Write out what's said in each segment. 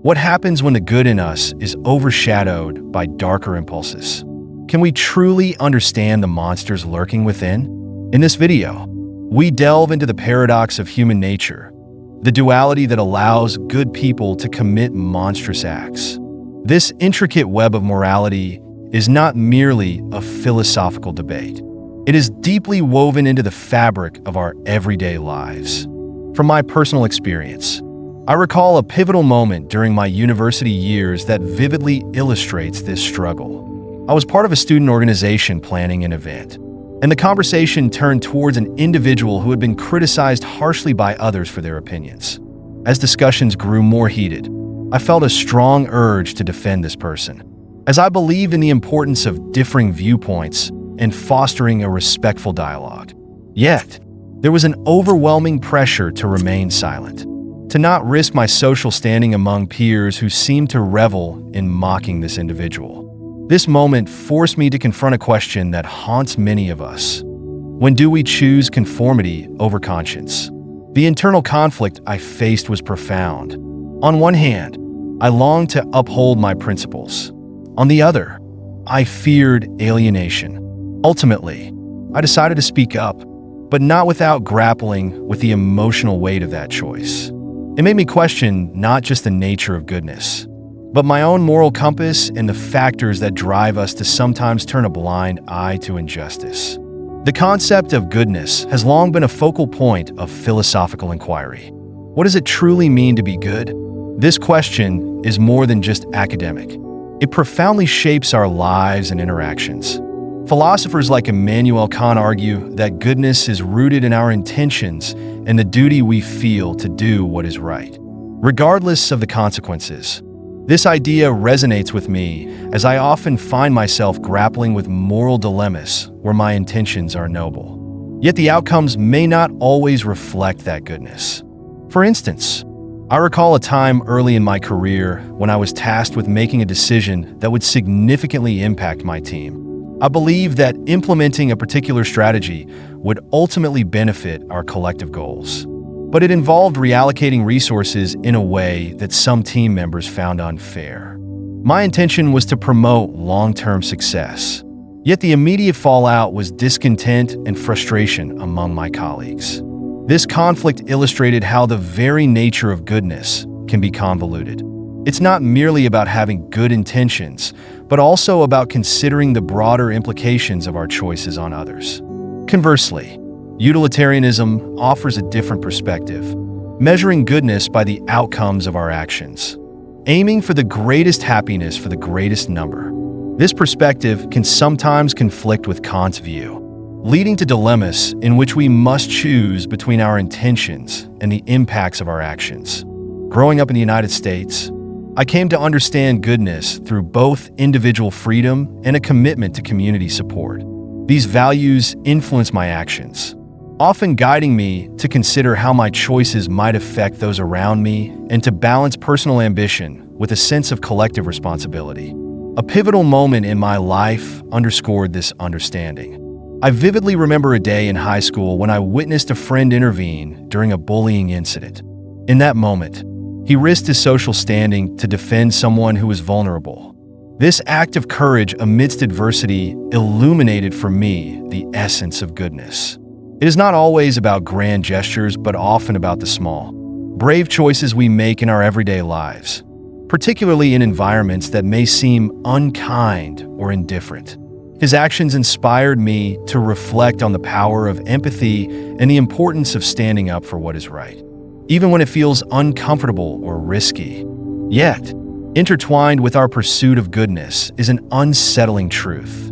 What happens when the good in us is overshadowed by darker impulses? Can we truly understand the monsters lurking within? In this video, we delve into the paradox of human nature, the duality that allows good people to commit monstrous acts. This intricate web of morality is not merely a philosophical debate. It is deeply woven into the fabric of our everyday lives. From my personal experience, I recall a pivotal moment during my university years that vividly illustrates this struggle. I was part of a student organization planning an event, and the conversation turned towards an individual who had been criticized harshly by others for their opinions. As discussions grew more heated, I felt a strong urge to defend this person, as I believed in the importance of differing viewpoints and fostering a respectful dialogue. Yet, there was an overwhelming pressure to remain silent, to not risk my social standing among peers who seemed to revel in mocking this individual. This moment forced me to confront a question that haunts many of us. When do we choose conformity over conscience? The internal conflict I faced was profound. On one hand, I longed to uphold my principles. On the other, I feared alienation. Ultimately, I decided to speak up, but not without grappling with the emotional weight of that choice. It made me question not just the nature of goodness, but my own moral compass and the factors that drive us to sometimes turn a blind eye to injustice. The concept of goodness has long been a focal point of philosophical inquiry. What does it truly mean to be good? This question is more than just academic. It profoundly shapes our lives and interactions. Philosophers like Immanuel Kant argue that goodness is rooted in our intentions and the duty we feel to do what is right, regardless of the consequences. This idea resonates with me as I often find myself grappling with moral dilemmas where my intentions are noble. Yet the outcomes may not always reflect that goodness. For instance, I recall a time early in my career when I was tasked with making a decision that would significantly impact my team. I believed that implementing a particular strategy would ultimately benefit our collective goals. But it involved reallocating resources in a way that some team members found unfair. My intention was to promote long-term success, yet the immediate fallout was discontent and frustration among my colleagues. This conflict illustrated how the very nature of goodness can be convoluted. It's not merely about having good intentions, but also about considering the broader implications of our choices on others. Conversely, utilitarianism offers a different perspective, measuring goodness by the outcomes of our actions, aiming for the greatest happiness for the greatest number. This perspective can sometimes conflict with Kant's view, leading to dilemmas in which we must choose between our intentions and the impacts of our actions. Growing up in the United States, I came to understand goodness through both individual freedom and a commitment to community support. These values influence my actions, often guiding me to consider how my choices might affect those around me and to balance personal ambition with a sense of collective responsibility. A pivotal moment in my life underscored this understanding. I vividly remember a day in high school when I witnessed a friend intervene during a bullying incident. In that moment, he risked his social standing to defend someone who was vulnerable. This act of courage amidst adversity illuminated for me the essence of goodness. It is not always about grand gestures, but often about the small, brave choices we make in our everyday lives, particularly in environments that may seem unkind or indifferent. His actions inspired me to reflect on the power of empathy and the importance of standing up for what is right, even when it feels uncomfortable or risky. Yet, intertwined with our pursuit of goodness is an unsettling truth.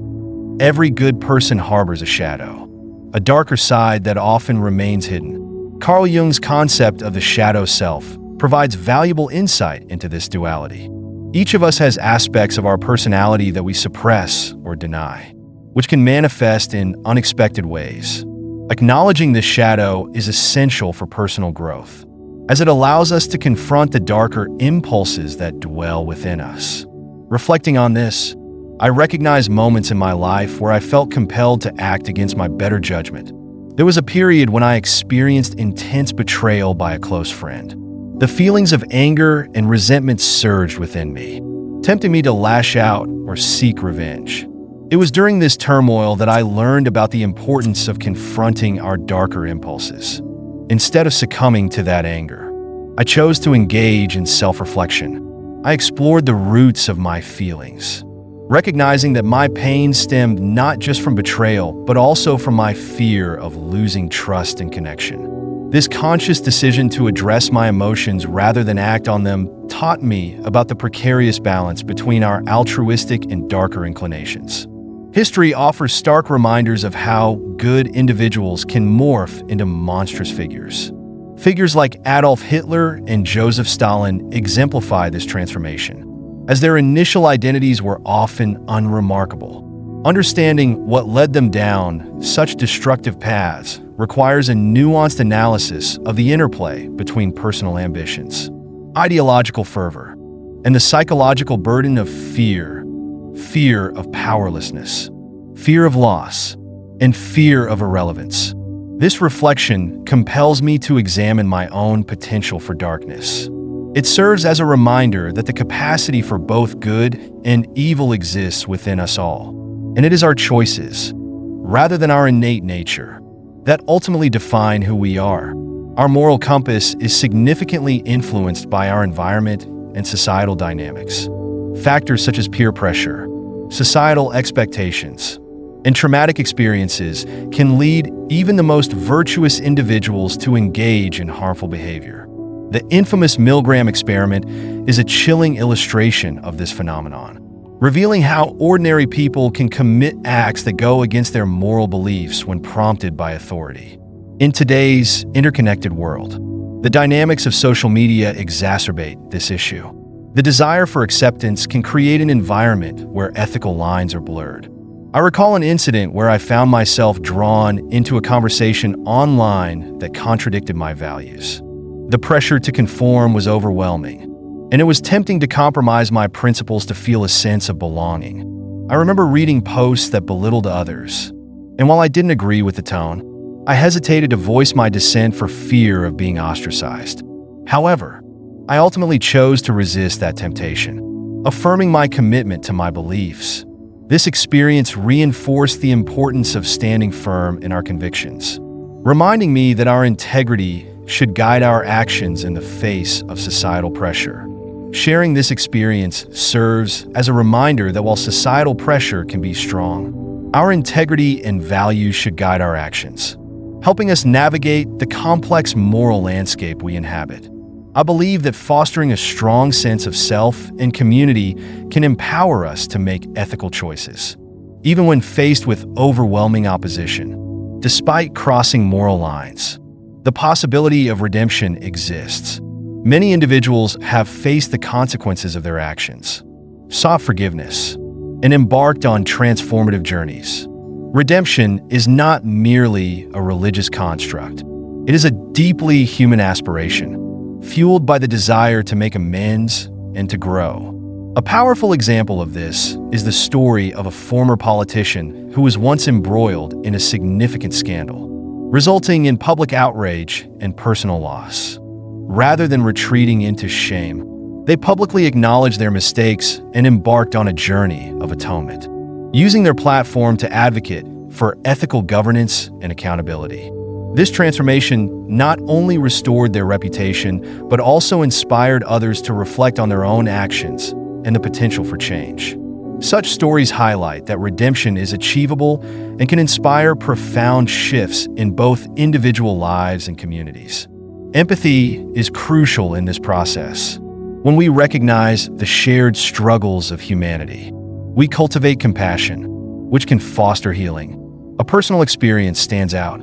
Every good person harbors a shadow, a darker side that often remains hidden. Carl Jung's concept of the shadow self provides valuable insight into this duality. Each of us has aspects of our personality that we suppress or deny, which can manifest in unexpected ways. Acknowledging this shadow is essential for personal growth, as it allows us to confront the darker impulses that dwell within us. Reflecting on this, I recognize moments in my life where I felt compelled to act against my better judgment. There was a period when I experienced intense betrayal by a close friend. The feelings of anger and resentment surged within me, tempting me to lash out or seek revenge. It was during this turmoil that I learned about the importance of confronting our darker impulses. Instead of succumbing to that anger, I chose to engage in self-reflection. I explored the roots of my feelings, recognizing that my pain stemmed not just from betrayal, but also from my fear of losing trust and connection. This conscious decision to address my emotions rather than act on them taught me about the precarious balance between our altruistic and darker inclinations. History offers stark reminders of how good individuals can morph into monstrous figures. Figures like Adolf Hitler and Joseph Stalin exemplify this transformation, as their initial identities were often unremarkable. Understanding what led them down such destructive paths requires a nuanced analysis of the interplay between personal ambitions, ideological fervor, and the psychological burden of fear of powerlessness, fear of loss, and fear of irrelevance. This reflection compels me to examine my own potential for darkness. It serves as a reminder that the capacity for both good and evil exists within us all, and it is our choices, rather than our innate nature, that ultimately define who we are. Our moral compass is significantly influenced by our environment and societal dynamics. Factors such as peer pressure, societal expectations, and traumatic experiences can lead even the most virtuous individuals to engage in harmful behavior. The infamous Milgram experiment is a chilling illustration of this phenomenon, revealing how ordinary people can commit acts that go against their moral beliefs when prompted by authority. In today's interconnected world, the dynamics of social media exacerbate this issue. The desire for acceptance can create an environment where ethical lines are blurred. I recall an incident where I found myself drawn into a conversation online that contradicted my values. The pressure to conform was overwhelming, and it was tempting to compromise my principles to feel a sense of belonging. I remember reading posts that belittled others, and while I didn't agree with the tone, I hesitated to voice my dissent for fear of being ostracized. However, I ultimately chose to resist that temptation, affirming my commitment to my beliefs. This experience reinforced the importance of standing firm in our convictions, reminding me that our integrity should guide our actions in the face of societal pressure. Sharing this experience serves as a reminder that while societal pressure can be strong, our integrity and values should guide our actions, helping us navigate the complex moral landscape we inhabit. I believe that fostering a strong sense of self and community can empower us to make ethical choices, even when faced with overwhelming opposition. Despite crossing moral lines, the possibility of redemption exists. Many individuals have faced the consequences of their actions, sought forgiveness, and embarked on transformative journeys. Redemption is not merely a religious construct. It is a deeply human aspiration, fueled by the desire to make amends and to grow. A powerful example of this is the story of a former politician who was once embroiled in a significant scandal, resulting in public outrage and personal loss. Rather than retreating into shame, they publicly acknowledged their mistakes and embarked on a journey of atonement, using their platform to advocate for ethical governance and accountability. This transformation not only restored their reputation, but also inspired others to reflect on their own actions and the potential for change. Such stories highlight that redemption is achievable and can inspire profound shifts in both individual lives and communities. Empathy is crucial in this process. When we recognize the shared struggles of humanity, we cultivate compassion, which can foster healing. A personal experience stands out.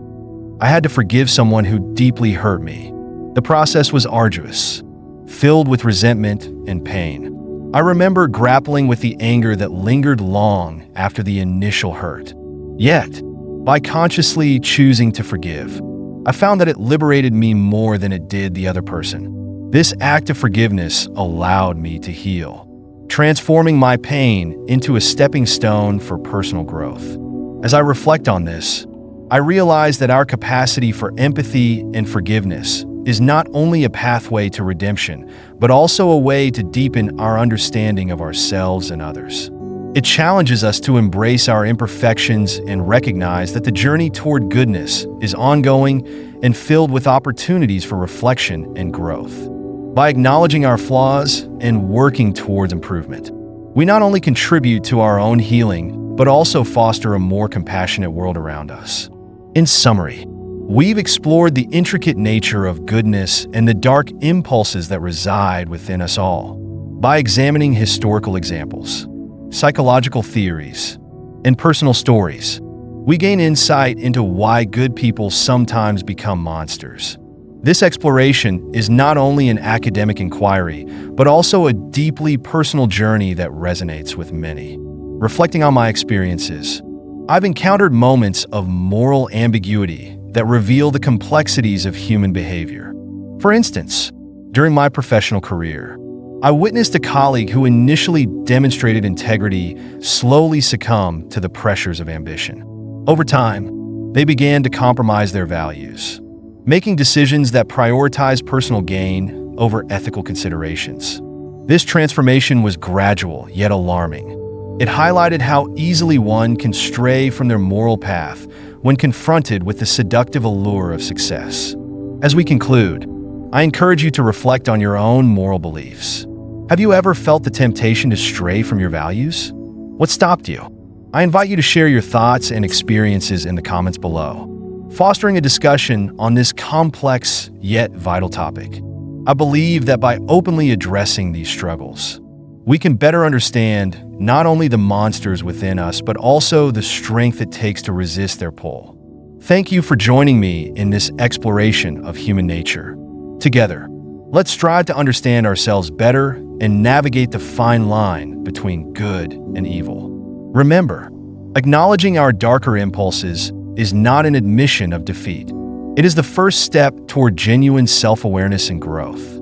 I had to forgive someone who deeply hurt me. The process was arduous, filled with resentment and pain. I remember grappling with the anger that lingered long after the initial hurt. Yet, by consciously choosing to forgive, I found that it liberated me more than it did the other person. This act of forgiveness allowed me to heal, transforming my pain into a stepping stone for personal growth. As I reflect on this, I realize that our capacity for empathy and forgiveness is not only a pathway to redemption, but also a way to deepen our understanding of ourselves and others. It challenges us to embrace our imperfections and recognize that the journey toward goodness is ongoing and filled with opportunities for reflection and growth. By acknowledging our flaws and working towards improvement, we not only contribute to our own healing, but also foster a more compassionate world around us. In summary, we've explored the intricate nature of goodness and the dark impulses that reside within us all. By examining historical examples, psychological theories, and personal stories, we gain insight into why good people sometimes become monsters. This exploration is not only an academic inquiry, but also a deeply personal journey that resonates with many. Reflecting on my experiences, I've encountered moments of moral ambiguity that reveal the complexities of human behavior. For instance, during my professional career, I witnessed a colleague who initially demonstrated integrity slowly succumb to the pressures of ambition. Over time, they began to compromise their values, making decisions that prioritize personal gain over ethical considerations. This transformation was gradual yet alarming. It highlighted how easily one can stray from their moral path when confronted with the seductive allure of success. As we conclude, I encourage you to reflect on your own moral beliefs. Have you ever felt the temptation to stray from your values? What stopped you? I invite you to share your thoughts and experiences in the comments below, fostering a discussion on this complex yet vital topic. I believe that by openly addressing these struggles, we can better understand not only the monsters within us, but also the strength it takes to resist their pull. Thank you for joining me in this exploration of human nature. Together, let's strive to understand ourselves better and navigate the fine line between good and evil. Remember, acknowledging our darker impulses is not an admission of defeat. It is the first step toward genuine self-awareness and growth.